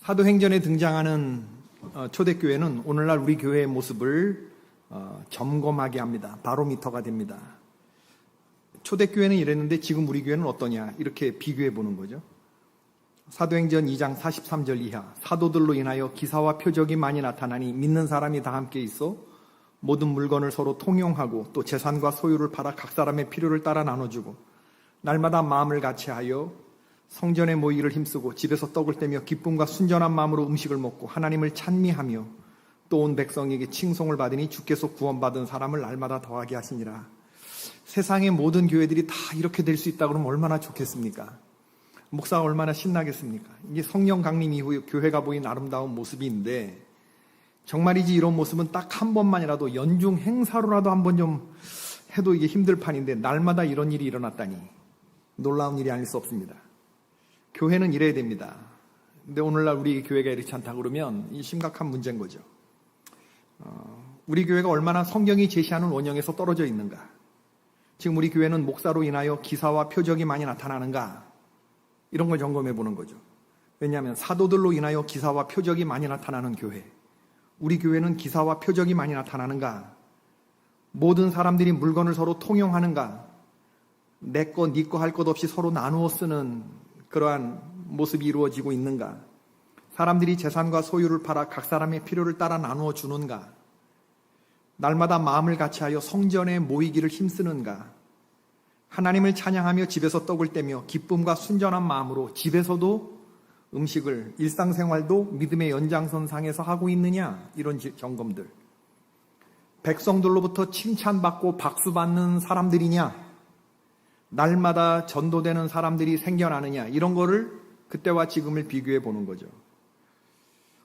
사도행전에 등장하는 초대교회는 오늘날 우리 교회의 모습을 점검하게 합니다. 바로미터가 됩니다. 초대교회는 이랬는데 지금 우리 교회는 어떠냐 이렇게 비교해 보는 거죠. 사도행전 2장 43절 이하 사도들로 인하여 기사와 표적이 많이 나타나니 믿는 사람이 다 함께 있어 모든 물건을 서로 통용하고 또 재산과 소유를 팔아 각 사람의 필요를 따라 나눠주고 날마다 마음을 같이하여 성전에 모이기를 힘쓰고 집에서 떡을 떼며 기쁨과 순전한 마음으로 음식을 먹고 하나님을 찬미하며 또 온 백성에게 칭송을 받으니 주께서 구원받은 사람을 날마다 더하게 하시니라. 세상의 모든 교회들이 다 이렇게 될 수 있다 그러면 얼마나 좋겠습니까? 목사가 얼마나 신나겠습니까? 이게 성령 강림 이후 교회가 보인 아름다운 모습인데 정말이지 이런 모습은 딱 한 번만이라도 연중 행사로라도 한번 좀 해도 이게 힘들 판인데 날마다 이런 일이 일어났다니 놀라운 일이 아닐 수 없습니다. 교회는 이래야 됩니다. 근데 오늘날 우리 교회가 이렇지 않다 그러면 이 심각한 문제인 거죠. 우리 교회가 얼마나 성경이 제시하는 원형에서 떨어져 있는가? 지금 우리 교회는 목사로 인하여 기사와 표적이 많이 나타나는가? 이런 걸 점검해 보는 거죠. 왜냐하면 사도들로 인하여 기사와 표적이 많이 나타나는 교회. 우리 교회는 기사와 표적이 많이 나타나는가? 모든 사람들이 물건을 서로 통용하는가? 내 거, 네 거 할 것 없이 서로 나누어 쓰는 그러한 모습이 이루어지고 있는가? 사람들이 재산과 소유를 팔아 각 사람의 필요를 따라 나누어 주는가? 날마다 마음을 같이하여 성전에 모이기를 힘쓰는가? 하나님을 찬양하며 집에서 떡을 떼며 기쁨과 순전한 마음으로 집에서도 음식을 일상생활도 믿음의 연장선상에서 하고 있느냐? 이런 점검들. 백성들로부터 칭찬받고 박수받는 사람들이냐? 날마다 전도되는 사람들이 생겨나느냐? 이런 거를 그때와 지금을 비교해 보는 거죠.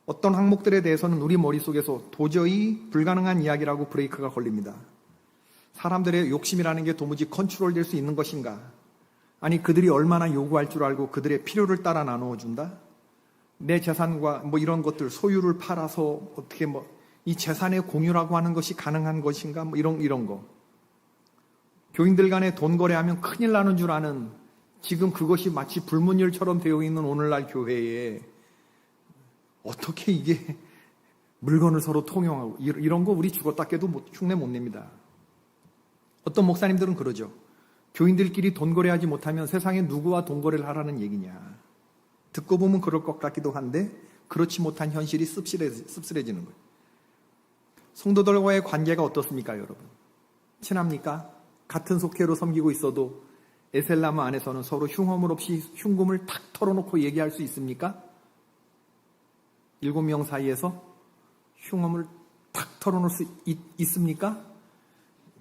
어떤 항목들에 대해서는 우리 머릿속에서 도저히 불가능한 이야기라고 브레이크가 걸립니다. 사람들의 욕심이라는 게 도무지 컨트롤될 수 있는 것인가? 아니 그들이 얼마나 요구할 줄 알고 그들의 필요를 따라 나누어 준다? 내 재산과 이런 것들 소유를 팔아서 어떻게 이 재산의 공유라고 하는 것이 가능한 것인가? 이런 거. 교인들 간에 돈 거래하면 큰일 나는 줄 아는 지금 그것이 마치 불문율처럼 되어 있는 오늘날 교회에 어떻게 이게 물건을 서로 통용하고 이런 거 우리 죽었다 깨도 흉내 못 냅니다. 어떤 목사님들은 그러죠. 교인들끼리 돈 거래하지 못하면 세상에 누구와 돈 거래를 하라는 얘기냐. 듣고 보면 그럴 것 같기도 한데 그렇지 못한 현실이 씁쓸해지는 거예요. 성도들과의 관계가 어떻습니까, 여러분? 친합니까? 같은 속회로 섬기고 있어도 에셀나무 안에서는 서로 흉허물 없이 흉금을 탁 털어놓고 얘기할 수 있습니까? 7명 사이에서 흉허물 탁 털어놓을 수 있습니까?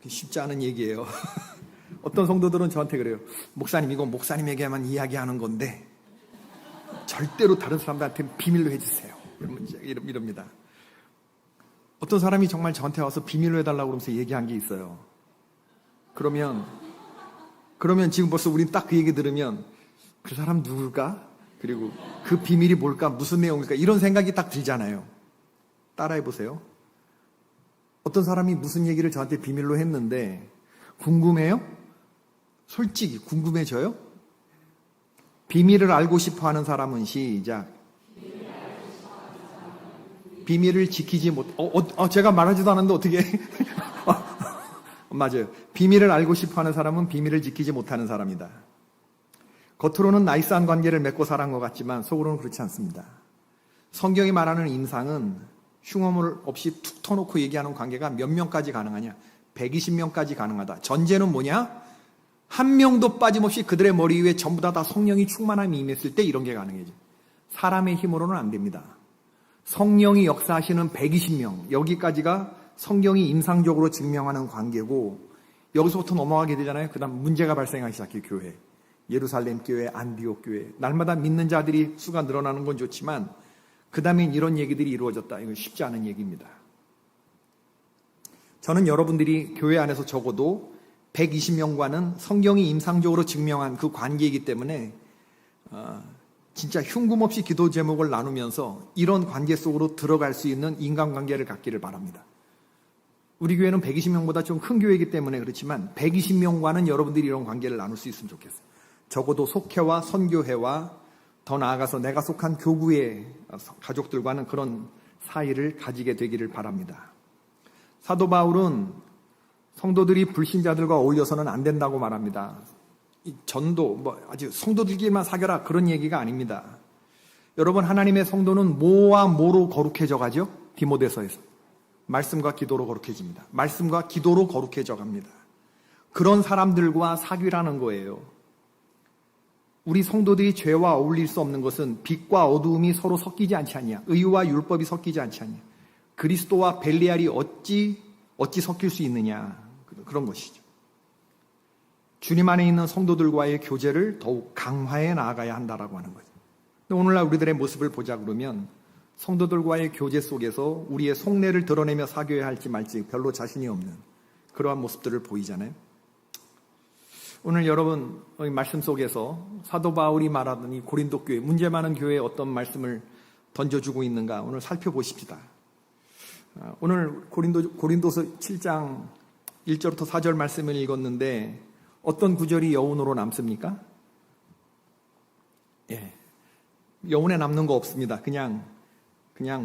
쉽지 않은 얘기예요. 어떤 성도들은 저한테 그래요. 목사님, 이거 목사님에게만 이야기하는 건데 절대로 다른 사람들한테 비밀로 해주세요. 이럽니다. 어떤 사람이 정말 저한테 와서 비밀로 해달라고 그러면서 얘기한 게 있어요. 그러면 지금 벌써 우린 딱 그 얘기 들으면 그 사람 누굴까? 그리고 그 비밀이 뭘까? 무슨 내용일까? 이런 생각이 딱 들잖아요. 따라해보세요. 어떤 사람이 무슨 얘기를 저한테 비밀로 했는데 궁금해요? 솔직히 궁금해져요? 비밀을 알고 싶어하는 사람은 시작. 비밀을 지키지 못. 제가 말하지도 않았는데 어떻게? 맞아요. 비밀을 알고 싶어하는 사람은 비밀을 지키지 못하는 사람이다. 겉으로는 나이스한 관계를 맺고 살아온 것 같지만 속으로는 그렇지 않습니다. 성경이 말하는 임상은 흉어물 없이 툭 터놓고 얘기하는 관계가 몇 명까지 가능하냐? 120명까지 가능하다. 전제는 뭐냐? 한 명도 빠짐없이 그들의 머리 위에 전부 다 성령이 충만함이 임했을 때 이런 게 가능해져. 사람의 힘으로는 안 됩니다. 성령이 역사하시는 120명, 여기까지가 성경이 임상적으로 증명하는 관계고 여기서부터 넘어가게 되잖아요. 그 다음 문제가 발생하기 시작해요. 교회. 예루살렘 교회, 안디옥 교회. 날마다 믿는 자들이 수가 늘어나는 건 좋지만 그 다음엔 이런 얘기들이 이루어졌다. 이건 쉽지 않은 얘기입니다. 저는 여러분들이 교회 안에서 적어도 120명과는 성경이 임상적으로 증명한 그 관계이기 때문에 진짜 흉금 없이 기도 제목을 나누면서 이런 관계 속으로 들어갈 수 있는 인간관계를 갖기를 바랍니다. 우리 교회는 120명보다 좀 큰 교회이기 때문에 그렇지만 120명과는 여러분들이 이런 관계를 나눌 수 있으면 좋겠어요. 적어도 속회와 선교회와 더 나아가서 내가 속한 교구의 가족들과는 그런 사이를 가지게 되기를 바랍니다. 사도 바울은 성도들이 불신자들과 어울려서는 안 된다고 말합니다. 이 전도, 아주 성도들끼리만 사귀라 그런 얘기가 아닙니다. 여러분, 하나님의 성도는 뭐와 뭐로 거룩해져 가죠? 디모데서에서. 말씀과 기도로 거룩해집니다. 말씀과 기도로 거룩해져 갑니다. 그런 사람들과 사귀라는 거예요. 우리 성도들이 죄와 어울릴 수 없는 것은 빛과 어두움이 서로 섞이지 않지 않냐. 의와 율법이 섞이지 않지 않냐. 그리스도와 벨리알이 어찌 섞일 수 있느냐. 그런 것이죠. 주님 안에 있는 성도들과의 교제를 더욱 강화해 나아가야 한다라고 하는 거죠. 오늘날 우리들의 모습을 보자 그러면 성도들과의 교제 속에서 우리의 속내를 드러내며 사귀어야 할지 말지 별로 자신이 없는 그러한 모습들을 보이잖아요. 오늘 여러분 말씀 속에서 사도 바울이 말하던 이 고린도 교회, 문제 많은 교회에 어떤 말씀을 던져주고 있는가 오늘 살펴보십시다. 오늘 고린도서 7장 1절부터 4절 말씀을 읽었는데 어떤 구절이 여운으로 남습니까? 예, 여운에 남는 거 없습니다. 그냥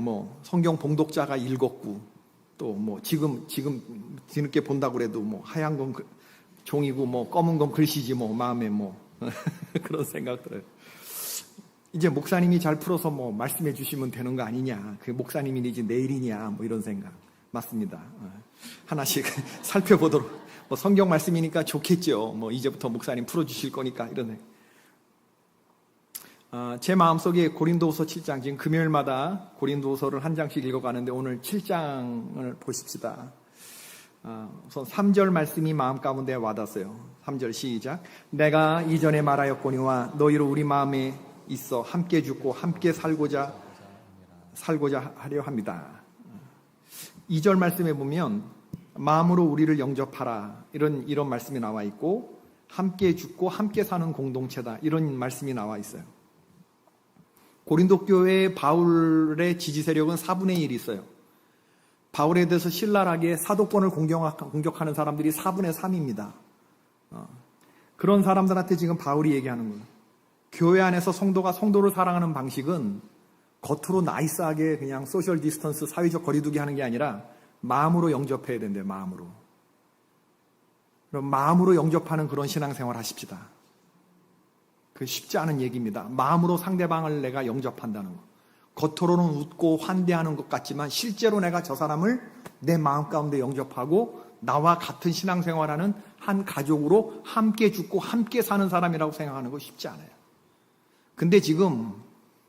뭐 성경 봉독자가 읽었고 또 뭐 지금 뒤늦게 본다고 그래도 뭐 하얀 건 종이고 뭐 검은 건 글씨지 뭐 마음에 뭐 그런 생각 들어요. 이제 목사님이 잘 풀어서 뭐 말씀해 주시면 되는 거 아니냐. 그 목사님이지 내일이냐 뭐 이런 생각. 맞습니다. 하나씩 살펴보도록. 뭐 성경 말씀이니까 좋겠죠. 뭐 이제부터 목사님 풀어주실 거니까 이런. 제 마음속에 고린도후서 7장, 지금 금요일마다 고린도후서를 한 장씩 읽어가는데 오늘 7장을 보십시다. 우선 3절 말씀이 마음 가운데 와닿았어요. 3절 시작. 내가 이전에 말하였거니와 너희로 우리 마음에 있어 함께 죽고 함께 살고자 하려 합니다. 2절 말씀에 보면 마음으로 우리를 영접하라 이런 말씀이 나와 있고 함께 죽고 함께 사는 공동체다 이런 말씀이 나와 있어요. 고린도 교회의 바울의 지지 세력은 4분의 1이 있어요. 바울에 대해서 신랄하게 사도권을 공격하는 사람들이 4분의 3입니다. 그런 사람들한테 지금 바울이 얘기하는 거예요. 교회 안에서 성도가 성도를 사랑하는 방식은 겉으로 나이스하게 그냥 소셜 디스턴스, 사회적 거리두기 하는 게 아니라 마음으로 영접해야 된대요. 마음으로. 그럼 마음으로 영접하는 그런 신앙생활 하십시다. 그 쉽지 않은 얘기입니다. 마음으로 상대방을 내가 영접한다는 거. 겉으로는 웃고 환대하는 것 같지만 실제로 내가 저 사람을 내 마음 가운데 영접하고 나와 같은 신앙생활하는 한 가족으로 함께 죽고 함께 사는 사람이라고 생각하는 거 쉽지 않아요. 근데 지금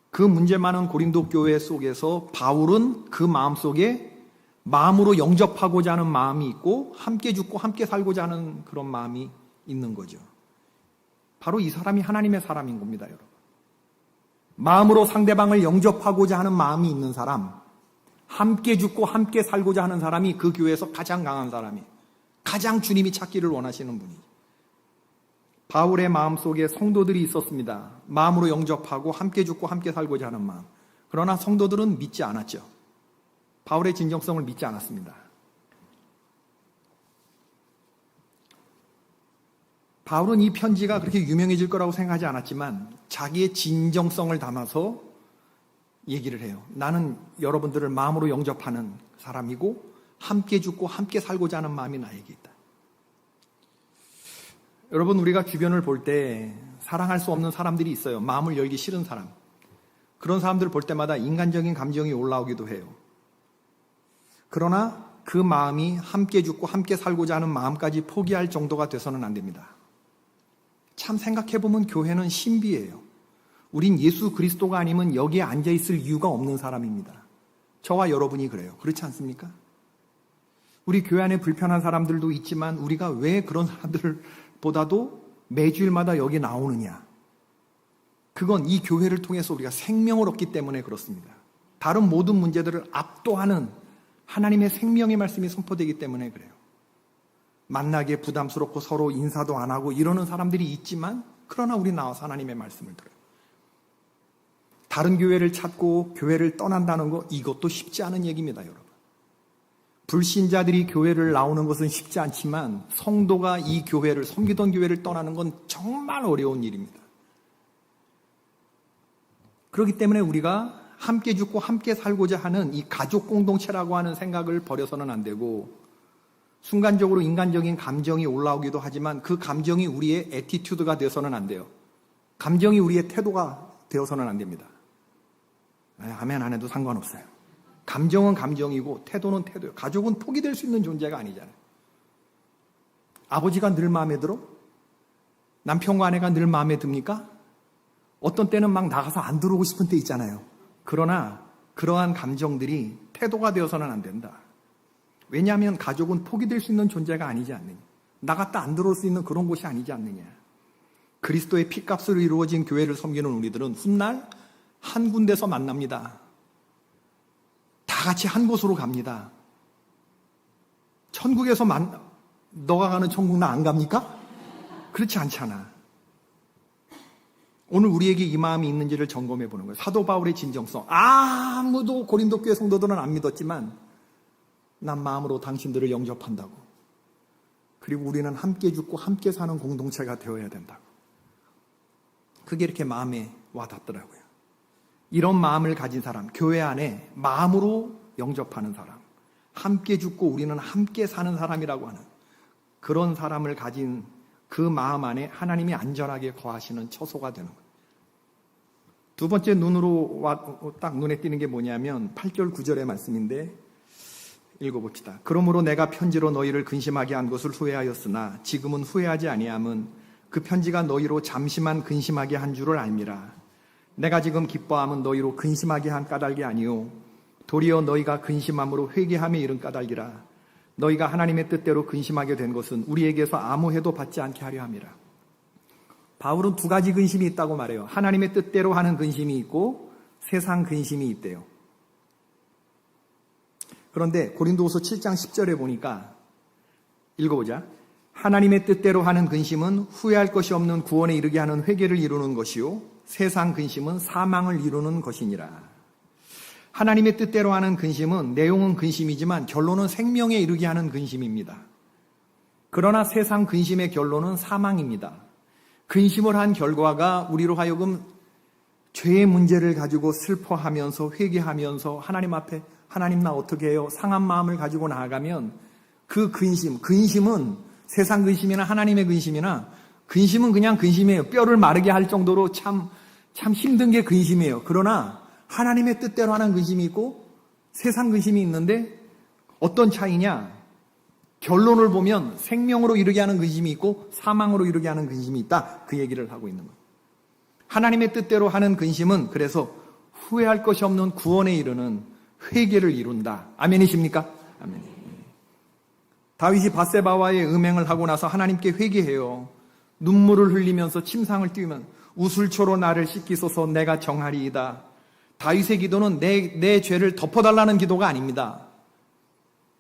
그 문제 많은 고린도 교회 속에서 바울은 그 마음 속에 마음으로 영접하고자 하는 마음이 있고 함께 죽고 함께 살고자 하는 그런 마음이 있는 거죠. 바로 이 사람이 하나님의 사람인 겁니다, 여러분. 마음으로 상대방을 영접하고자 하는 마음이 있는 사람, 함께 죽고 함께 살고자 하는 사람이 그 교회에서 가장 강한 사람이, 가장 주님이 찾기를 원하시는 분이. 바울의 마음속에 성도들이 있었습니다. 마음으로 영접하고 함께 죽고 함께 살고자 하는 마음. 그러나 성도들은 믿지 않았죠. 바울의 진정성을 믿지 않았습니다. 바울은 이 편지가 그렇게 유명해질 거라고 생각하지 않았지만 자기의 진정성을 담아서 얘기를 해요. 나는 여러분들을 마음으로 영접하는 사람이고 함께 죽고 함께 살고자 하는 마음이 나에게 있다. 여러분, 우리가 주변을 볼 때 사랑할 수 없는 사람들이 있어요. 마음을 열기 싫은 사람. 그런 사람들을 볼 때마다 인간적인 감정이 올라오기도 해요. 그러나 그 마음이 함께 죽고 함께 살고자 하는 마음까지 포기할 정도가 돼서는 안 됩니다. 참 생각해보면 교회는 신비예요. 우린 예수 그리스도가 아니면 여기에 앉아있을 이유가 없는 사람입니다. 저와 여러분이 그래요. 그렇지 않습니까? 우리 교회 안에 불편한 사람들도 있지만 우리가 왜 그런 사람들보다도 매주일마다 여기 나오느냐. 그건 이 교회를 통해서 우리가 생명을 얻기 때문에 그렇습니다. 다른 모든 문제들을 압도하는 하나님의 생명의 말씀이 선포되기 때문에 그래요. 만나기에 부담스럽고 서로 인사도 안 하고 이러는 사람들이 있지만 그러나 우리 나와서 하나님의 말씀을 들어요. 다른 교회를 찾고 교회를 떠난다는 거 이것도 쉽지 않은 얘기입니다, 여러분. 불신자들이 교회를 나오는 것은 쉽지 않지만 성도가 이 교회를 섬기던 교회를 떠나는 건 정말 어려운 일입니다. 그렇기 때문에 우리가 함께 죽고 함께 살고자 하는 이 가족 공동체라고 하는 생각을 버려서는 안 되고, 순간적으로 인간적인 감정이 올라오기도 하지만 그 감정이 우리의 애티튜드가 되어서는 안 돼요. 감정이 우리의 태도가 되어서는 안 됩니다. 아멘 안 해도 상관없어요. 감정은 감정이고 태도는 태도예요. 가족은 포기될 수 있는 존재가 아니잖아요. 아버지가 늘 마음에 들어? 남편과 아내가 늘 마음에 듭니까? 어떤 때는 막 나가서 안 들어오고 싶은 때 있잖아요. 그러나 그러한 감정들이 태도가 되어서는 안 된다. 왜냐하면 가족은 포기될 수 있는 존재가 아니지 않느냐. 나갔다 안 들어올 수 있는 그런 곳이 아니지 않느냐. 그리스도의 피값으로 이루어진 교회를 섬기는 우리들은 훗날 한 군데서 만납니다. 다 같이 한 곳으로 갑니다. 천국에서 너가 가는 천국 나 안 갑니까? 그렇지 않잖아. 오늘 우리에게 이 마음이 있는지를 점검해 보는 거예요. 사도 바울의 진정성. 아무도 고린도 교회 성도들은 안 믿었지만 난 마음으로 당신들을 영접한다고. 그리고 우리는 함께 죽고 함께 사는 공동체가 되어야 된다고. 그게 이렇게 마음에 와닿더라고요. 이런 마음을 가진 사람, 교회 안에 마음으로 영접하는 사람, 함께 죽고 우리는 함께 사는 사람이라고 하는 그런 사람을 가진 그 마음 안에 하나님이 안전하게 거하시는 처소가 되는 거예요. 두 번째 딱 눈에 띄는 게 뭐냐면 8절 9절의 말씀인데 읽어봅시다. 그러므로 내가 편지로 너희를 근심하게 한 것을 후회하였으나 지금은 후회하지 아니함은 그 편지가 너희로 잠시만 근심하게 한 줄을 알미라. 내가 지금 기뻐함은 너희로 근심하게 한 까닭이 아니요 도리어 너희가 근심함으로 회개함에 이른 까닭이라. 너희가 하나님의 뜻대로 근심하게 된 것은 우리에게서 아무 해도 받지 않게 하려 함이라. 바울은 두 가지 근심이 있다고 말해요. 하나님의 뜻대로 하는 근심이 있고 세상 근심이 있대요. 그런데 고린도후서 7장 10절에 보니까 읽어보자. 하나님의 뜻대로 하는 근심은 후회할 것이 없는 구원에 이르게 하는 회개를 이루는 것이요 세상 근심은 사망을 이루는 것이니라. 하나님의 뜻대로 하는 근심은 내용은 근심이지만 결론은 생명에 이르게 하는 근심입니다. 그러나 세상 근심의 결론은 사망입니다. 근심을 한 결과가 우리로 하여금 죄의 문제를 가지고 슬퍼하면서 회개하면서 하나님 앞에 하나님 나 어떻게 해요? 상한 마음을 가지고 나아가면 그 근심은 세상 근심이나 하나님의 근심이나 근심은 그냥 근심이에요. 뼈를 마르게 할 정도로 참 힘든 게 근심이에요. 그러나 하나님의 뜻대로 하는 근심이 있고 세상 근심이 있는데 어떤 차이냐? 결론을 보면 생명으로 이르게 하는 근심이 있고 사망으로 이르게 하는 근심이 있다. 그 얘기를 하고 있는 거예요. 하나님의 뜻대로 하는 근심은 그래서 후회할 것이 없는 구원에 이르는 회개를 이룬다. 아멘이십니까? 아멘. 다윗이 밧세바와의 음행을 하고 나서 하나님께 회개해요. 눈물을 흘리면서 침상을 띄우면 우슬초로 나를 씻기소서 내가 정하리이다. 다윗의 기도는 내 죄를 덮어달라는 기도가 아닙니다.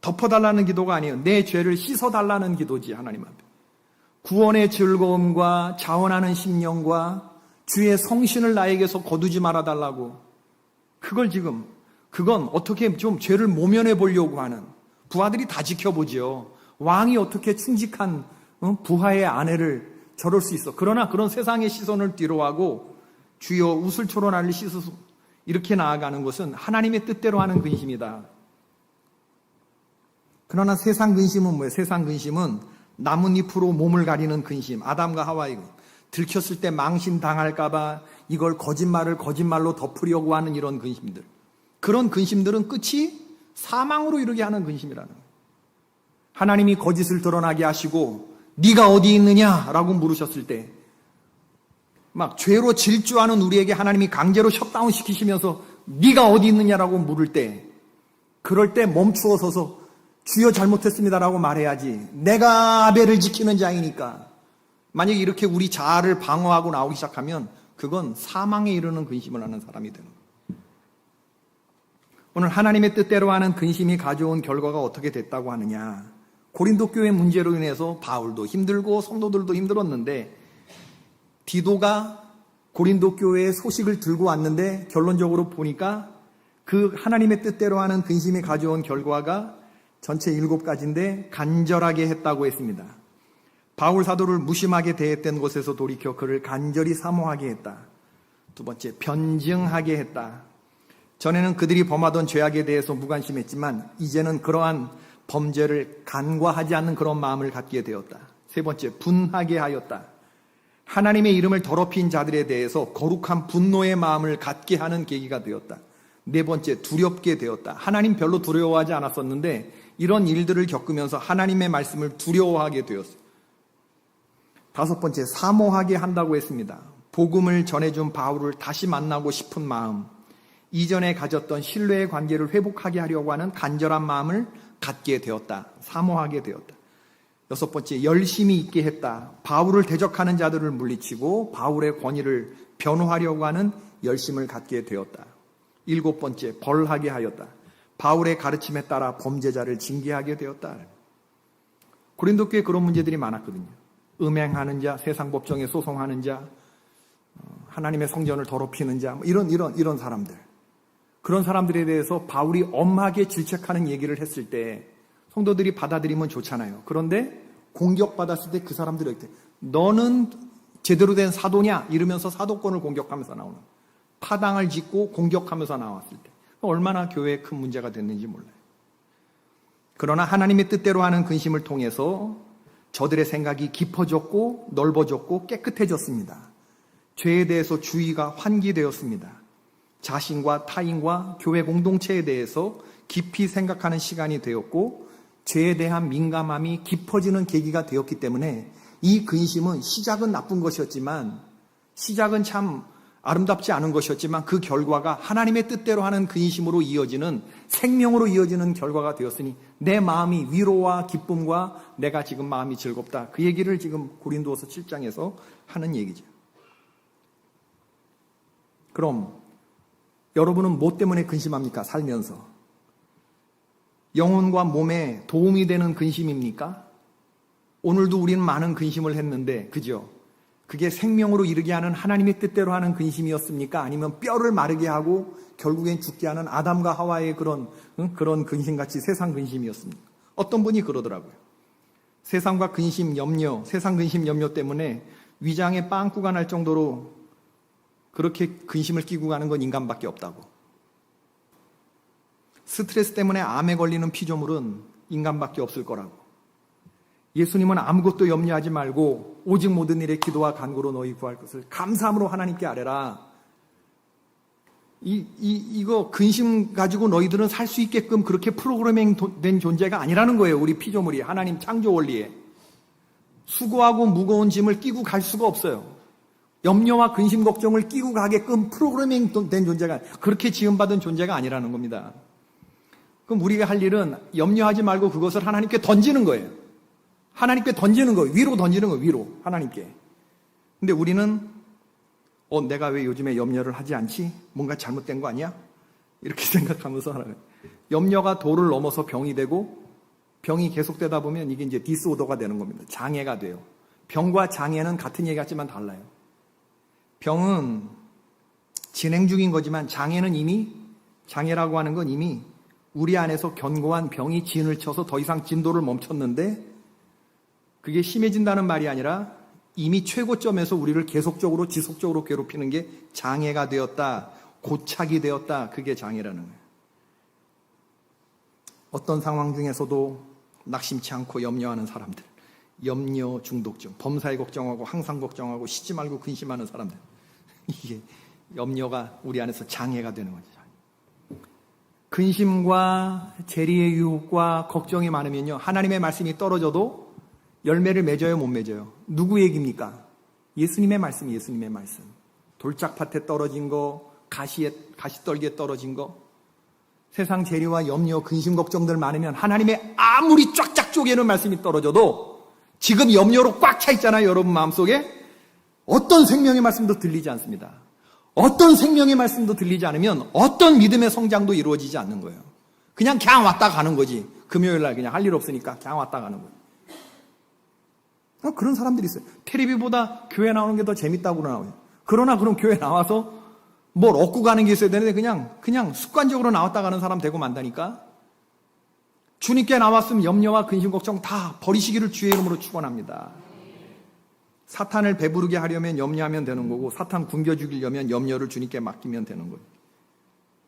덮어달라는 기도가 아니에요. 내 죄를 씻어달라는 기도지 하나님 앞에. 구원의 즐거움과 자원하는 심령과 주의 성신을 나에게서 거두지 말아달라고. 그건 어떻게 좀 죄를 모면해 보려고 하는 부하들이 다 지켜보죠. 왕이 어떻게 충직한 부하의 아내를 저럴 수 있어. 그러나 그런 세상의 시선을 뒤로하고 주여 우슬초로 나를 씻어서 이렇게 나아가는 것은 하나님의 뜻대로 하는 근심이다. 그러나 세상 근심은 뭐예요? 세상 근심은 나뭇잎으로 몸을 가리는 근심. 아담과 하와의 들켰을 때 망신당할까봐 이걸 거짓말로 덮으려고 하는 이런 근심들. 그런 근심들은 끝이 사망으로 이르게 하는 근심이라는 거예요. 하나님이 거짓을 드러나게 하시고 네가 어디 있느냐라고 물으셨을 때 막 죄로 질주하는 우리에게 하나님이 강제로 셧다운 시키시면서 네가 어디 있느냐라고 물을 때 그럴 때 멈추어 서서 주여 잘못했습니다라고 말해야지. 내가 아벨을 지키는 자이니까. 만약에 이렇게 우리 자아를 방어하고 나오기 시작하면 그건 사망에 이르는 근심을 하는 사람이 되는 거예요. 오늘 하나님의 뜻대로 하는 근심이 가져온 결과가 어떻게 됐다고 하느냐. 고린도 교회 문제로 인해서 바울도 힘들고 성도들도 힘들었는데 디도가 고린도 교회의 소식을 들고 왔는데 결론적으로 보니까 그 하나님의 뜻대로 하는 근심이 가져온 결과가 전체 7가지인데 간절하게 했다고 했습니다. 바울 사도를 무심하게 대했던 곳에서 돌이켜 그를 간절히 사모하게 했다. 두 번째, 변증하게 했다. 전에는 그들이 범하던 죄악에 대해서 무관심했지만 이제는 그러한 범죄를 간과하지 않는 그런 마음을 갖게 되었다. 세 번째, 분하게 하였다. 하나님의 이름을 더럽힌 자들에 대해서 거룩한 분노의 마음을 갖게 하는 계기가 되었다. 네 번째, 두렵게 되었다. 하나님 별로 두려워하지 않았었는데 이런 일들을 겪으면서 하나님의 말씀을 두려워하게 되었어요. 다섯 번째, 사모하게 한다고 했습니다. 복음을 전해준 바울을 다시 만나고 싶은 마음, 이전에 가졌던 신뢰의 관계를 회복하게 하려고 하는 간절한 마음을 갖게 되었다. 사모하게 되었다. 여섯 번째, 열심히 있게 했다. 바울을 대적하는 자들을 물리치고 바울의 권위를 변호하려고 하는 열심을 갖게 되었다. 일곱 번째, 벌하게 하였다. 바울의 가르침에 따라 범죄자를 징계하게 되었다. 고린도 교회에 그런 문제들이 많았거든요. 음행하는 자, 세상 법정에 소송하는 자, 하나님의 성전을 더럽히는 자, 이런 사람들. 그런 사람들에 대해서 바울이 엄하게 질책하는 얘기를 했을 때 성도들이 받아들이면 좋잖아요. 그런데 공격받았을 때 그 사람들이 너는 제대로 된 사도냐? 이러면서 사도권을 공격하면서 나오는, 파당을 짓고 공격하면서 나왔을 때 얼마나 교회에 큰 문제가 됐는지 몰라요. 그러나 하나님의 뜻대로 하는 근심을 통해서 저들의 생각이 깊어졌고 넓어졌고 깨끗해졌습니다. 죄에 대해서 주의가 환기되었습니다. 자신과 타인과 교회 공동체에 대해서 깊이 생각하는 시간이 되었고 죄에 대한 민감함이 깊어지는 계기가 되었기 때문에 이 근심은 시작은 나쁜 것이었지만, 시작은 참 아름답지 않은 것이었지만 그 결과가 하나님의 뜻대로 하는 근심으로 이어지는, 생명으로 이어지는 결과가 되었으니 내 마음이 위로와 기쁨과 내가 지금 마음이 즐겁다. 그 얘기를 지금 고린도후서 7장에서 하는 얘기죠. 그럼 여러분은 뭐 때문에 근심합니까? 살면서. 영혼과 몸에 도움이 되는 근심입니까? 오늘도 우리는 많은 근심을 했는데, 그죠? 그게 생명으로 이르게 하는 하나님의 뜻대로 하는 근심이었습니까? 아니면 뼈를 마르게 하고 결국엔 죽게 하는 아담과 하와의 그런 근심같이 세상 근심이었습니까? 어떤 분이 그러더라고요. 세상과 근심, 염려, 세상 근심, 염려 때문에 위장에 빵꾸가 날 정도로 그렇게 근심을 끼고 가는 건 인간밖에 없다고. 스트레스 때문에 암에 걸리는 피조물은 인간밖에 없을 거라고. 예수님은 아무것도 염려하지 말고 오직 모든 일에 기도와 간구로 너희 구할 것을 감사함으로 하나님께 아뢰라. 이거 근심 가지고 너희들은 살 수 있게끔 그렇게 프로그래밍 된 존재가 아니라는 거예요. 우리 피조물이 하나님 창조 원리에. 수고하고 무거운 짐을 끼고 갈 수가 없어요. 염려와 근심 걱정을 끼고 가게끔 프로그래밍 된 존재가, 그렇게 지음받은 존재가 아니라는 겁니다. 그럼 우리가 할 일은 염려하지 말고 그것을 하나님께 던지는 거예요. 하나님께 던지는 거예요. 위로 던지는 거예요. 위로 하나님께. 근데 우리는 내가 왜 요즘에 염려를 하지 않지? 뭔가 잘못된 거 아니야? 이렇게 생각하면서 하는 거예요. 염려가 도를 넘어서 병이 되고, 병이 계속되다 보면 이게 이제 디스오더가 되는 겁니다. 장애가 돼요. 병과 장애는 같은 얘기 같지만 달라요. 병은 진행 중인 거지만 장애라고 하는 건 이미 우리 안에서 견고한 병이 진을 쳐서 더 이상 진도를 멈췄는데, 그게 심해진다는 말이 아니라 이미 최고점에서 우리를 계속적으로 지속적으로 괴롭히는 게 장애가 되었다, 고착이 되었다. 그게 장애라는 거예요. 어떤 상황 중에서도 낙심치 않고 염려하는 사람들, 염려 중독증, 범사에 걱정하고 항상 걱정하고 쉬지 말고 근심하는 사람들, 이게 염려가 우리 안에서 장애가 되는 거죠. 근심과 재리의 유혹과 걱정이 많으면요, 하나님의 말씀이 떨어져도 열매를 맺어요, 못 맺어요? 누구 얘기입니까? 예수님의 말씀, 예수님의 말씀. 돌짝밭에 떨어진 거, 가시떨기에 떨어진 거, 세상 재리와 염려, 근심, 걱정들 많으면 하나님의 아무리 쫙쫙 쪼개는 말씀이 떨어져도 지금 염려로 꽉 차 있잖아요, 여러분 마음속에. 어떤 생명의 말씀도 들리지 않습니다. 어떤 생명의 말씀도 들리지 않으면 어떤 믿음의 성장도 이루어지지 않는 거예요. 그냥 왔다 가는 거지. 금요일 날 그냥 할 일 없으니까 그냥 왔다 가는 거예요. 그런 사람들이 있어요. 텔레비보다 교회 나오는 게 더 재밌다고 나와요. 그러나 그럼 교회 나와서 뭘 얻고 가는 게 있어야 되는데 그냥 습관적으로 나왔다 가는 사람 되고 만다니까. 주님께 나왔으면 염려와 근심 걱정 다 버리시기를 주의 이름으로 축원합니다. 사탄을 배부르게 하려면 염려하면 되는 거고, 사탄 굶겨 죽이려면 염려를 주님께 맡기면 되는 거예요.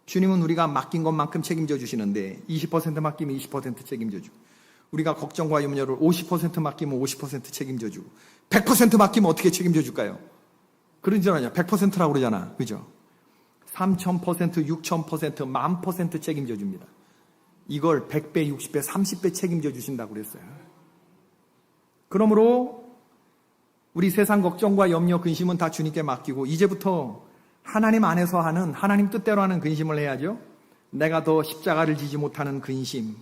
주님은 우리가 맡긴 것만큼 책임져 주시는데 20% 맡기면 20% 책임져 주고, 우리가 걱정과 염려를 50% 맡기면 50% 책임져 주고, 100% 맡기면 어떻게 책임져 줄까요? 그러잖아요. 100%라고 그러잖아. 그죠? 3000%, 6000%, 10,000% 책임져 줍니다. 이걸 100배, 60배, 30배 책임져 주신다고 그랬어요. 그러므로 우리 세상 걱정과 염려, 근심은 다 주님께 맡기고, 이제부터 하나님 안에서 하는, 하나님 뜻대로 하는 근심을 해야죠. 내가 더 십자가를 지지 못하는 근심,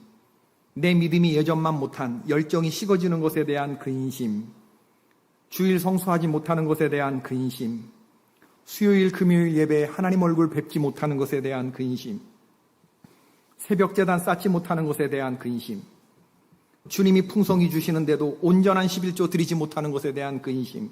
내 믿음이 예전만 못한, 열정이 식어지는 것에 대한 근심, 주일 성수하지 못하는 것에 대한 근심, 수요일 금요일 예배에 하나님 얼굴 뵙지 못하는 것에 대한 근심, 새벽 제단 쌓지 못하는 것에 대한 근심, 주님이 풍성히 주시는데도 온전한 11조 드리지 못하는 것에 대한 근심,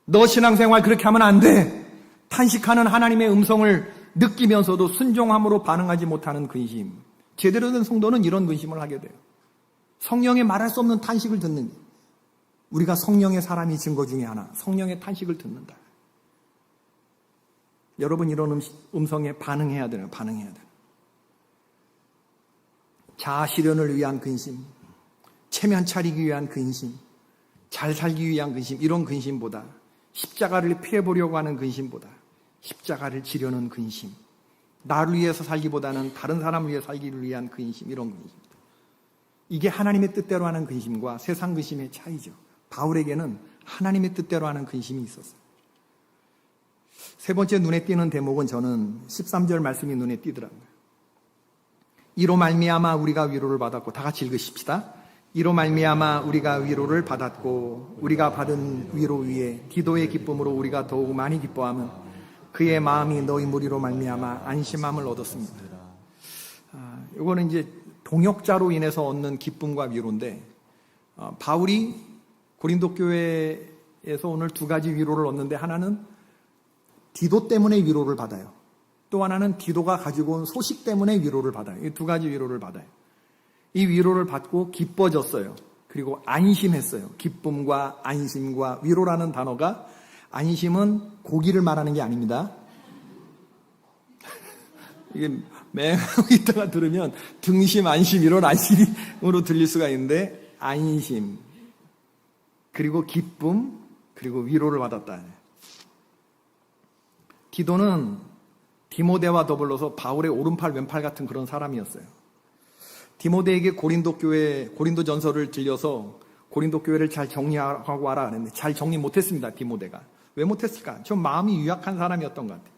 너 신앙생활 그렇게 하면 안 돼! 탄식하는 하나님의 음성을 느끼면서도 순종함으로 반응하지 못하는 근심. 제대로 된 성도는 이런 근심을 하게 돼요. 성령의 말할 수 없는 탄식을 듣는, 우리가 성령의 사람이 증거 중에 하나, 성령의 탄식을 듣는다. 여러분, 이런 음성에 반응해야 되는, 반응해야 되는. 자아 실현을 위한 근심, 체면 차리기 위한 근심, 잘 살기 위한 근심, 이런 근심보다, 십자가를 피해보려고 하는 근심보다 십자가를 지려는 근심, 나를 위해서 살기보다는 다른 사람을 위해 살기를 위한 근심, 이런 근심입니다. 이게 하나님의 뜻대로 하는 근심과 세상 근심의 차이죠. 바울에게는 하나님의 뜻대로 하는 근심이 있었어요. 세 번째 눈에 띄는 대목은 저는 13절 말씀이 눈에 띄더라고요. 이로 말미암아 우리가 위로를 받았고, 다 같이 읽으십시다. 이로 말미암아 우리가 위로를 받았고, 우리가 받은 위로 위에 기도의 기쁨으로 우리가 더욱 많이 기뻐함은 그의 마음이 너희 무리로 말미암아 안심함을 얻었습니다. 이거는 이제 동역자로 인해서 얻는 기쁨과 위로인데, 바울이 고린도 교회에서 오늘 두 가지 위로를 얻는데, 하나는 디도 때문에 위로를 받아요. 또 하나는 디도가 가지고 온 소식 때문에 위로를 받아요. 이 두 가지 위로를 받아요. 이 위로를 받고 기뻐졌어요. 그리고 안심했어요. 기쁨과 안심과 위로라는 단어가, 안심은 고기를 말하는 게 아닙니다. 이게 매우 있다가 들으면 등심, 안심 이런 안심으로 들릴 수가 있는데, 안심, 그리고 기쁨, 그리고 위로를 받았다. 디도는 디모데와 더불어서 바울의 오른팔 왼팔 같은 그런 사람이었어요. 디모데에게 고린도 전서를 들려서 고린도 교회를 잘 정리하고 와라 그랬는데 잘 정리 못했습니다. 디모데가. 왜 못했을까? 좀 마음이 유약한 사람이었던 것 같아요.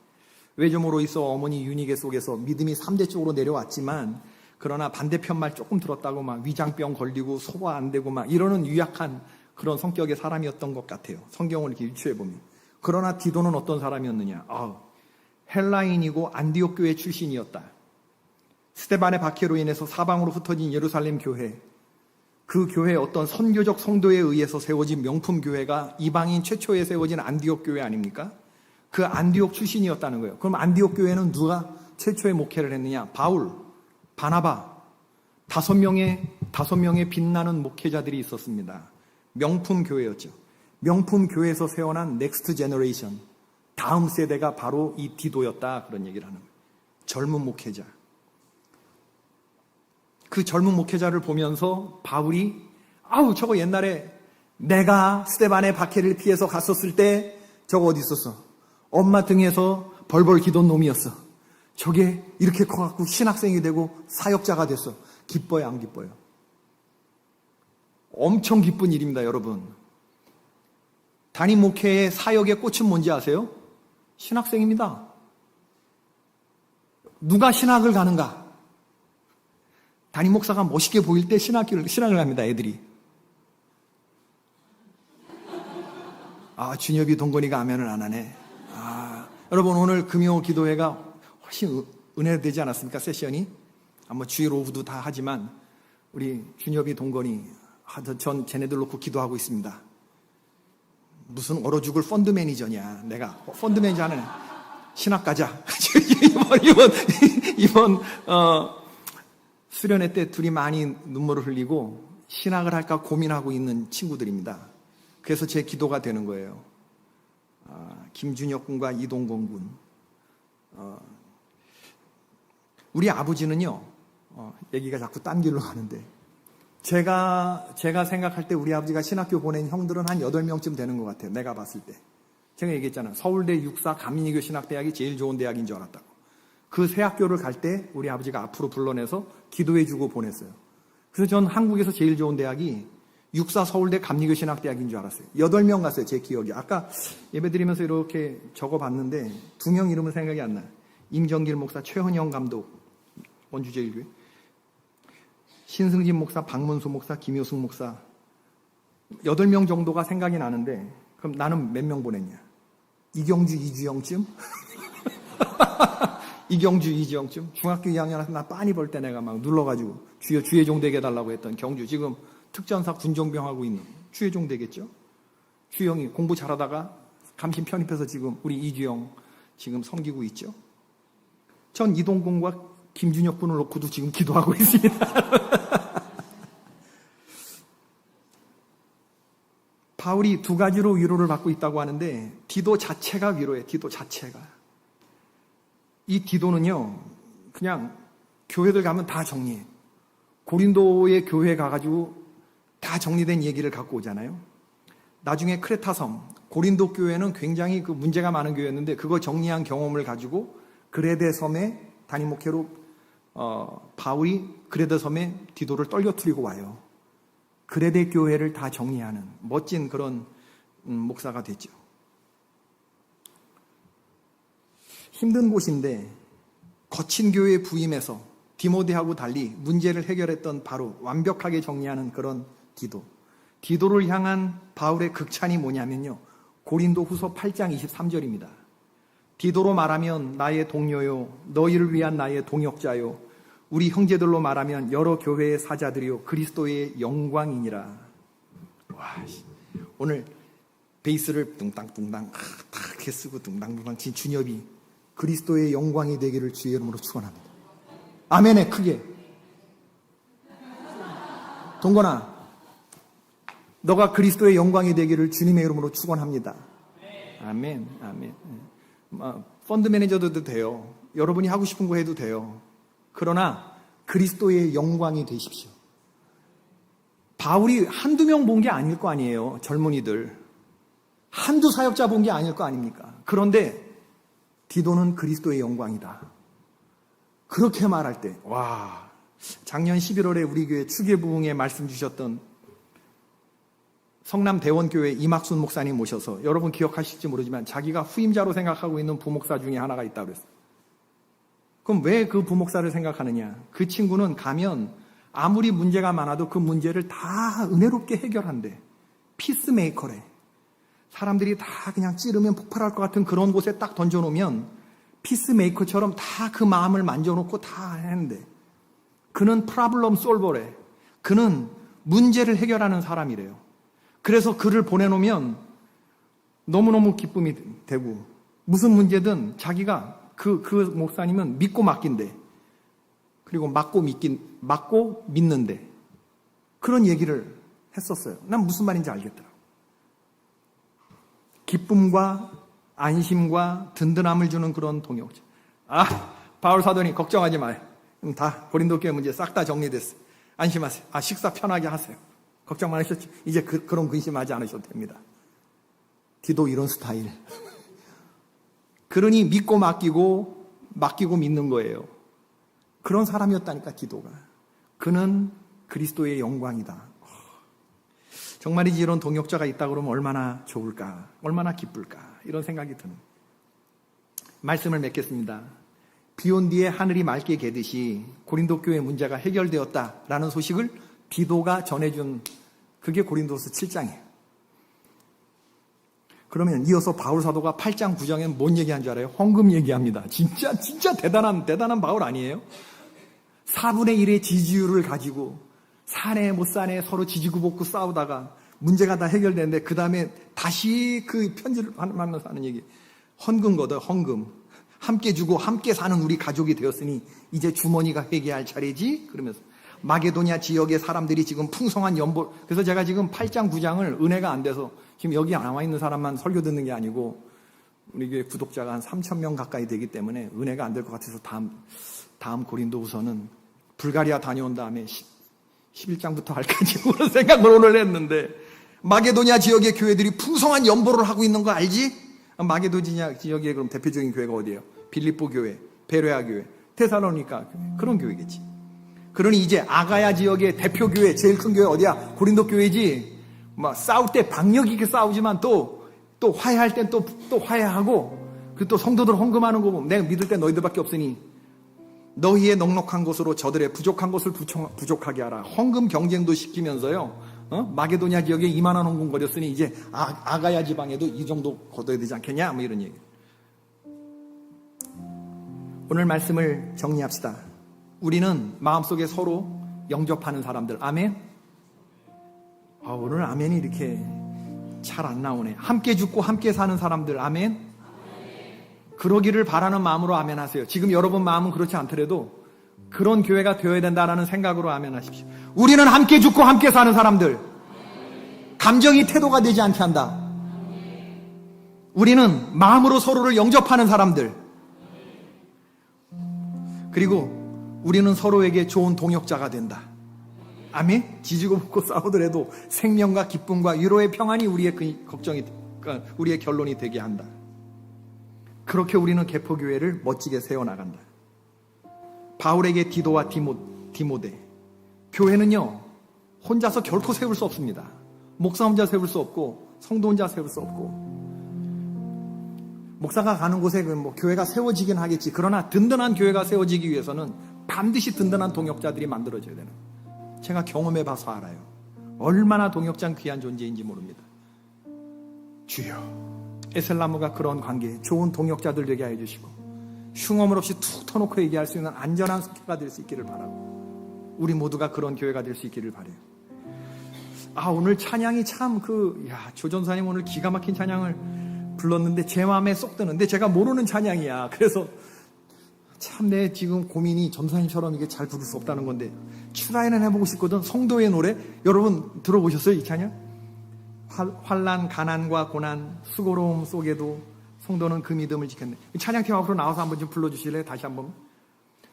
외조모로 있어 어머니 윤희계 속에서 믿음이 3대 쪽으로 내려왔지만, 그러나 반대편 말 조금 들었다고 막 위장병 걸리고 소화 안 되고 막 이러는 유약한 그런 성격의 사람이었던 것 같아요. 성경을 이렇게 유추해 보면. 그러나 디도는 어떤 사람이었느냐? 헬라인이고 안디옥 교회 출신이었다. 스데반의 박해로 인해서 사방으로 흩어진 예루살렘 교회, 그 교회의 어떤 선교적 성도에 의해서 세워진 명품 교회가 이방인 최초에 세워진 안디옥 교회 아닙니까? 그 안디옥 출신이었다는 거예요. 그럼 안디옥 교회는 누가 최초의 목회를 했느냐? 바울, 바나바, 5명의 빛나는 목회자들이 있었습니다. 명품 교회였죠. 명품 교회에서 세워난 넥스트 제너레이션, 다음 세대가 바로 이 디도였다, 그런 얘기를 하는 거예요. 젊은 목회자. 그 젊은 목회자를 보면서 바울이, 저거 옛날에 내가 스데반의 박해를 피해서 갔었을 때 저거 어디 있었어? 엄마 등에서 벌벌 기던 놈이었어. 저게 이렇게 커갖고 신학생이 되고 사역자가 됐어. 기뻐요, 안 기뻐요? 엄청 기쁜 일입니다, 여러분. 담임 목회의 사역의 꽃은 뭔지 아세요? 신학생입니다. 누가 신학을 가는가? 담임 목사가 멋있게 보일 때 신학을 갑니다, 애들이. 준엽이 동건이가 아멘을 안 하네. 여러분, 오늘 금요 기도회가 훨씬 은혜되지 않았습니까? 세션이. 주일 오후도 다 하지만, 우리 준엽이 동건이, 전 쟤네들 놓고 기도하고 있습니다. 무슨 얼어 죽을 펀드 매니저냐. 내가 펀드 매니저 하는 신학 가자. 이번 수련회 때 둘이 많이 눈물을 흘리고 신학을 할까 고민하고 있는 친구들입니다. 그래서 제 기도가 되는 거예요. 김준혁 군과 이동건 군. 우리 아버지는요, 얘기가 자꾸 딴 길로 가는데, 제가 생각할 때 우리 아버지가 신학교 보낸 형들은 한 8명쯤 되는 것 같아요. 내가 봤을 때. 제가 얘기했잖아요. 서울대 육사 감리교 신학대학이 제일 좋은 대학인 줄 알았다고. 그 새 학교를 갈 때 우리 아버지가 앞으로 불러내서 기도해주고 보냈어요. 그래서 전 한국에서 제일 좋은 대학이 육사 서울대 감리교 신학대학인 줄 알았어요. 8명 갔어요, 제 기억이. 아까 예배드리면서 이렇게 적어봤는데 2명 이름은 생각이 안 나요. 임정길 목사, 최헌영 감독, 원주제일교회, 신승진 목사, 박문수 목사, 김효승 목사, 8명 정도가 생각이 나는데, 그럼 나는 몇 명 보냈냐? 이경주, 이주영쯤? 이경주, 이주영쯤? 중학교 2학년에서 나 빤히 벌 때 내가 막 눌러가지고 주여 주의종 되게 해달라고 했던 경주, 지금 특전사 군종병 하고 있는 주의종 되겠죠? 주영이 공부 잘하다가 감신 편입해서 지금 우리 이주영 지금 섬기고 있죠? 전 이동건과 김준혁 군을 놓고도 지금 기도하고 있습니다. 바울이 2가지로 위로를 받고 있다고 하는데, 디도 자체가 위로예요. 디도 자체가. 이 디도는요, 그냥 교회들 가면 다 정리해. 고린도의 교회 가가지고 다 정리된 얘기를 갖고 오잖아요. 나중에 크레타섬, 고린도 교회는 굉장히 그 문제가 많은 교회였는데, 그거 정리한 경험을 가지고 그레데 섬에 담임 목회로 바울이 그레데 섬에 디도를 떨겨뜨리고 와요. 그레데 교회를 다 정리하는 멋진 그런 목사가 됐죠. 힘든 곳인데 거친 교회에 부임해서 디모데하고 달리 문제를 해결했던 바로 완벽하게 정리하는 그런 디도. 디도를 향한 바울의 극찬이 뭐냐면요, 고린도 후서 8장 23절입니다. 디도로 말하면 나의 동료요, 너희를 위한 나의 동역자요, 우리 형제들로 말하면 여러 교회의 사자들이요 그리스도의 영광이니라. 와, 오늘 베이스를 뚱땅뚱땅 탁 쓰고 뚱땅뚱땅 친 준엽이 그리스도의 영광이 되기를 주의 이름으로 축원합니다. 아멘에 크게. 동건아, 너가 그리스도의 영광이 되기를 주님의 이름으로 축원합니다. 아멘, 아멘. 펀드 매니저도 돼요. 여러분이 하고 싶은 거 해도 돼요. 그러나 그리스도의 영광이 되십시오. 바울이 한두 명 본 게 아닐 거 아니에요. 젊은이들. 한두 사역자 본 게 아닐 거 아닙니까? 그런데 디도는 그리스도의 영광이다. 그렇게 말할 때, 와, 작년 11월에 우리 교회 추계부흥에 말씀 주셨던 성남대원교회 이막순 목사님 모셔서, 여러분 기억하실지 모르지만 자기가 후임자로 생각하고 있는 부목사 중에 하나가 있다고 그랬어요. 그럼 왜 그 부목사를 생각하느냐? 그 친구는 가면 아무리 문제가 많아도 그 문제를 다 은혜롭게 해결한대. 피스메이커래. 사람들이 다 그냥 찌르면 폭발할 것 같은 그런 곳에 딱 던져놓으면 피스메이커처럼 다 그 마음을 만져놓고 다 하는데, 그는 프라블럼 솔버래. 그는 문제를 해결하는 사람이래요. 그래서 그를 보내놓으면 너무너무 기쁨이 되고, 무슨 문제든 자기가 그 목사님은 믿고 맡긴대. 그리고 맞고 믿는데. 그런 얘기를 했었어요. 난 무슨 말인지 알겠더라고. 기쁨과 안심과 든든함을 주는 그런 동역자. 바울 사도님 걱정하지 마요. 다 고린도 교회 문제 싹 다 정리됐어. 안심하세요. 식사 편하게 하세요. 걱정 많으셨죠? 이제 그런 근심하지 않으셔도 됩니다. 디도 이런 스타일. 그러니 믿고 맡기고 믿는 거예요. 그런 사람이었다니까, 디도가. 그는 그리스도의 영광이다. 정말이지 이런 동역자가 있다 그러면 얼마나 좋을까, 얼마나 기쁠까, 이런 생각이 드는. 말씀을 맺겠습니다. 비온 뒤에 하늘이 맑게 개듯이 고린도 교회 문제가 해결되었다라는 소식을 디도가 전해준, 그게 고린도서 7장이에요. 그러면 이어서 바울 사도가 8장 9장에 뭔 얘기한 줄 알아요? 헌금 얘기합니다. 진짜 대단한 바울 아니에요? 4분의 1의 지지율을 가지고 사내 못 사내 서로 지지고 볶고 싸우다가 문제가 다 해결되는데, 그 다음에 다시 그 편지를 하면서 하는 얘기. 헌금거든, 헌금. 함께 주고 함께 사는 우리 가족이 되었으니 이제 주머니가 회개할 차례지? 그러면서 마게도냐 지역의 사람들이 지금 풍성한 연보, 그래서 제가 지금 8장 9장을 은혜가 안 돼서 지금 여기 나와 있는 사람만 설교 듣는 게 아니고 우리 교회 구독자가 한 3,000명 가까이 되기 때문에 은혜가 안 될 것 같아서 다음 고린도후서는 불가리아 다녀온 다음에 11장부터 할까지 그런 생각을 오늘 했는데, 마게도냐 지역의 교회들이 풍성한 연보를 하고 있는 거 알지? 마게도냐 지역의 그럼 대표적인 교회가 어디예요? 빌립보 교회, 베레아 교회, 테살로니가 교회, 그런 교회겠지. 그러니 이제 아가야 지역의 대표 교회, 제일 큰 교회 어디야? 고린도 교회지. 막 싸울 때 박력 있게 싸우지만 또 화해할 땐 또 화해하고, 그 또 성도들 헌금하는 거 보면 내가 믿을 때 너희들밖에 없으니 너희의 넉넉한 것으로 저들의 부족한 것을 부족하게 하라. 헌금 경쟁도 시키면서요. 마게도냐 지역에 2만 원 헌금 거렸으니 이제 아가야 지방에도 이 정도 거둬야 되지 않겠냐? 뭐 이런 얘기. 오늘 말씀을 정리합시다. 우리는 마음속에 서로 영접하는 사람들. 아멘? 오늘 아멘이 이렇게 잘 안 나오네. 함께 죽고 함께 사는 사람들. 아멘? 그러기를 바라는 마음으로 아멘 하세요. 지금 여러분 마음은 그렇지 않더라도 그런 교회가 되어야 된다라는 생각으로 아멘 하십시오. 우리는 함께 죽고 함께 사는 사람들. 감정이 태도가 되지 않게 한다. 우리는 마음으로 서로를 영접하는 사람들. 그리고 우리는 서로에게 좋은 동역자가 된다. 아멘? 지지고 볶고 싸우더라도 생명과 기쁨과 위로의 평안이 우리의 우리의 결론이 되게 한다. 그렇게 우리는 개포교회를 멋지게 세워나간다. 바울에게 디도와 디모데, 교회는요 혼자서 결코 세울 수 없습니다. 목사 혼자 세울 수 없고 성도 혼자 세울 수 없고, 목사가 가는 곳에 교회가 세워지긴 하겠지. 그러나 든든한 교회가 세워지기 위해서는 반드시 든든한 동역자들이 만들어져야 되는, 제가 경험해 봐서 알아요. 얼마나 동역자는 귀한 존재인지 모릅니다. 주여, 에셀나무가 그런 관계, 좋은 동역자들 되게 해주시고 흉엄을 없이 툭 터놓고 얘기할 수 있는 안전한 숙회가 될 수 있기를 바라고, 우리 모두가 그런 교회가 될 수 있기를 바라요. 오늘 찬양이 참 조전사님 오늘 기가 막힌 찬양을 불렀는데 제 마음에 쏙 드는데 제가 모르는 찬양이야. 그래서 참 내 지금 고민이 전사님처럼 이게 잘 부를 수 없다는 건데 추라이는 해보고 싶거든. 성도의 노래 여러분 들어보셨어요? 이 찬양? 환난, 가난과 고난, 수고로움 속에도 성도는 그 믿음을 지켰네. 찬양팀 앞으로 나와서 한번 좀 불러주실래요? 다시 한번.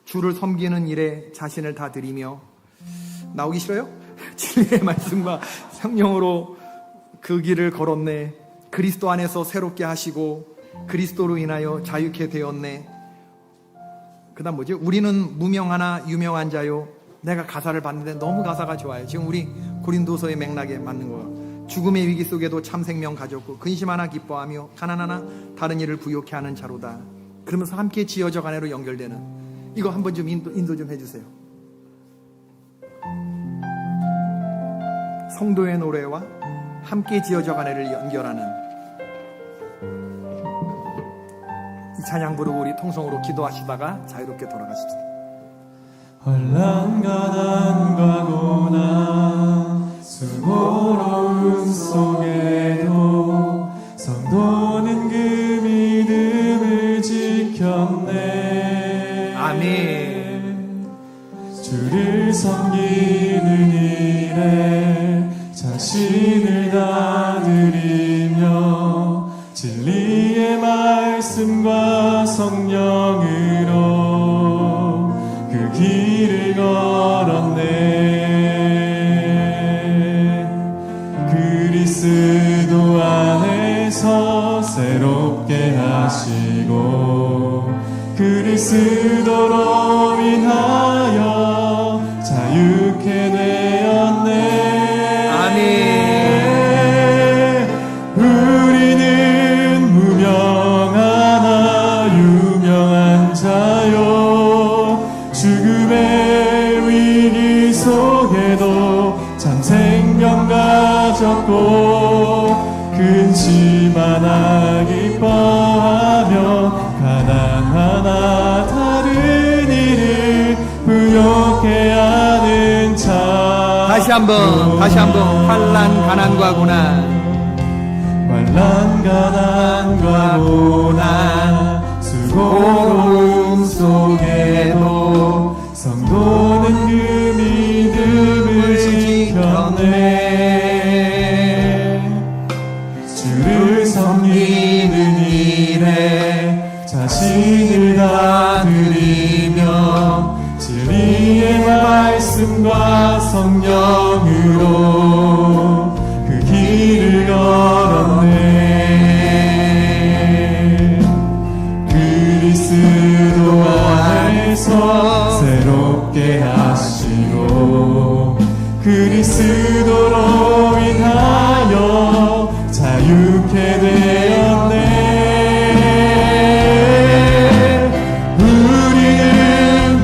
주를 섬기는 일에 자신을 다 드리며, 나오기 싫어요? 진리의 말씀과 성령으로 그 길을 걸었네. 그리스도 안에서 새롭게 하시고 그리스도로 인하여 자유케 되었네. 그 다음 뭐지? 우리는 무명하나 유명한 자요. 내가 가사를 봤는데 너무 가사가 좋아요. 지금 우리 고린도서의 맥락에 맞는 거예요. 죽음의 위기 속에도 참 생명 가졌고 근심 하나 기뻐하며 가난 하나 다른 일을 부욕해 하는 자로다. 그러면서 함께 지어져 가네로 연결되는, 이거 한번 좀 인도 좀 해주세요. 성도의 노래와 함께 지어져 가네를 연결하는 이 찬양 부르고 우리 통성으로 기도하시다가 자유롭게 돌아가십시다. 환난 가난과 고난 수고로움 속에도 성도는 그 믿음을 지켰네. 아멘. 주를 섬기는 일에 자신을 다 드리며 진리의 말씀과 성령으로 그 길을 걸었네. 그리스도 안에서 새롭게 하시고 그리스도로 인하여 자유케 되었네. 아멘. 우리는 무명하나 유명한 자요. 죽음의 위기 속에도 참 생명 가졌고 근심 하나 기뻐하며 가난 하나 다른 일을 부욕해 하는 자. 다시 한번 환난 가난과 고난, 환난 가난과 고난 수고로움 속에도 성도는 그 성령으로 그 길을 걸었네. 그리스도 안에서 새롭게 하시고 그리스도로 인하여 자유케 되었네. 우리는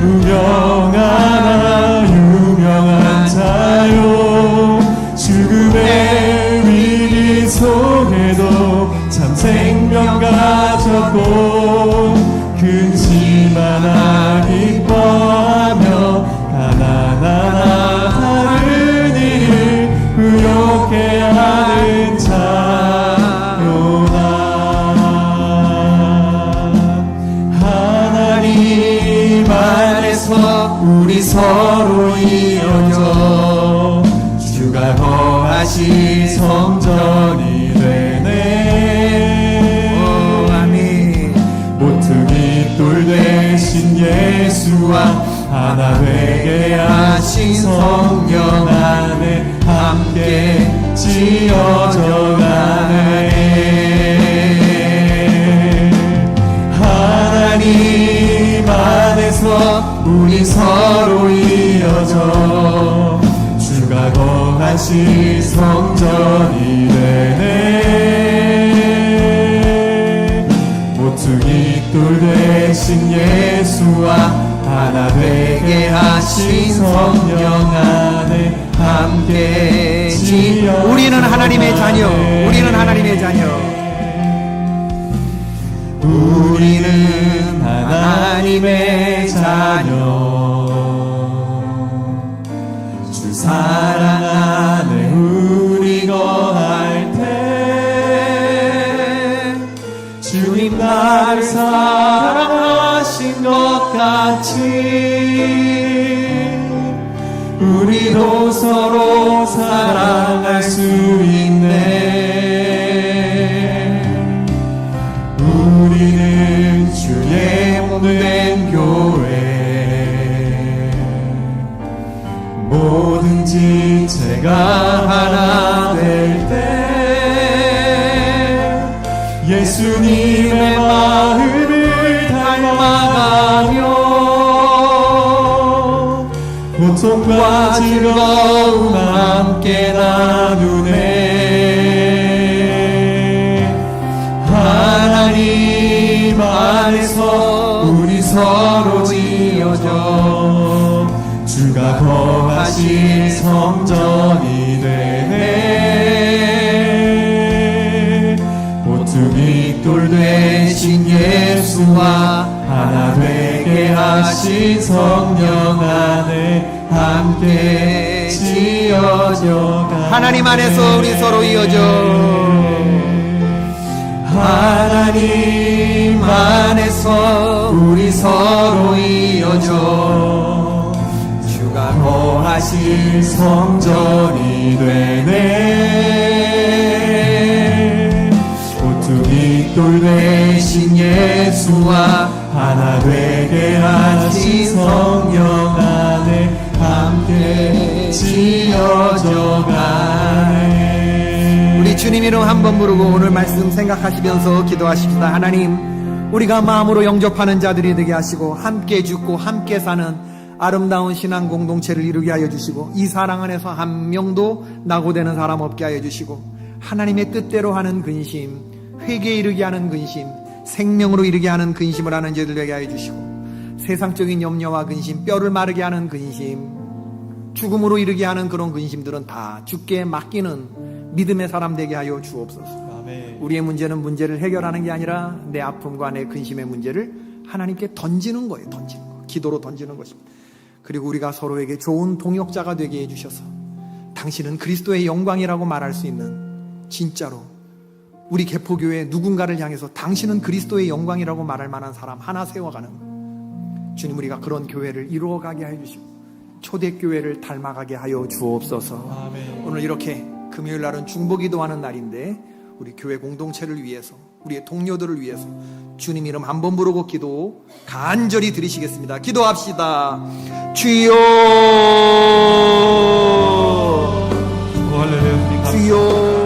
무명하나 유명한 자요. 죽음의 위기 속에도 참 생명 가졌고 근심하나 기뻐하며 가난하나 다른 이를 부욕해 하는 자로다. 하나님 안에서 우리 서로 이어져 주가 거하신 성전이 되네. 아멘. 모퉁이 돌 되신 예수와 하나 되게 하신 성령 안에 함께 지어져 가네. 하나님 안에서 우리 서로 이어져 주가 거하신 성전이 되네. 모퉁이 돌 되신 예수와 하나 되게 하신 성령 안에 함께 지어. 우리는 하나님의 자녀. 우리는 하나님의 자녀. 우리는 하나님의 자녀. 주 사랑 안에 우리 거할 때 주님 나를 사랑하신 것 같이 우리도 서로 사랑할 수 있네. 우리는 주의 몸된 교회. 모든 지체가 하나 될 때 예수님의 마음을 닮아가며 고통과 즐거움 함께 나누네. 하나님 안에서 우리 서로 이어져 주가 거하신 성전이 되네. 모퉁이 돌 되신 예수와 하나 되게 하신 성령 안에 함께 지어져 가. 하나님 안에서 우리 서로 이어져. 하나님 안에서 우리 서로 이어져 주가 거하신 성전이 되네. 모퉁이 돌 되신 예수와 하나 되게 하신 성령 안에 함께 지어져 가네. 우리 주님 이름 한번 부르고 오늘 말씀 생각하시면서 기도하십시다. 하나님, 우리가 마음으로 영접하는 자들이 되게 하시고 함께 죽고 함께 사는 아름다운 신앙 공동체를 이루게 하여 주시고 이 사랑 안에서 한 명도 낙오되는 사람 없게 하여 주시고 하나님의 뜻대로 하는 근심, 회개에 이르게 하는 근심, 생명으로 이르게 하는 근심을 하는 자들 되게 하여 주시고 세상적인 염려와 근심, 뼈를 마르게 하는 근심, 죽음으로 이르게 하는 그런 근심들은 다 주께 맡기는 믿음의 사람 되게 하여 주옵소서. 아멘. 우리의 문제는 문제를 해결하는 게 아니라 내 아픔과 내 근심의 문제를 하나님께 던지는 거예요. 던지는 거. 기도로 던지는 것입니다. 그리고 우리가 서로에게 좋은 동역자가 되게 해주셔서 당신은 그리스도의 영광이라고 말할 수 있는, 진짜로 우리 개포교회 누군가를 향해서 당신은 그리스도의 영광이라고 말할 만한 사람 하나 세워가는 거예요. 주님, 우리가 그런 교회를 이루어가게 해주시고 초대교회를 닮아가게 하여 주옵소서. 아멘. 오늘 이렇게 금요일 날은 중보기도하는 날인데 우리 교회 공동체를 위해서, 우리의 동료들을 위해서 주님 이름 한번 부르고 기도 간절히 드리시겠습니다. 기도합시다. 주여 주여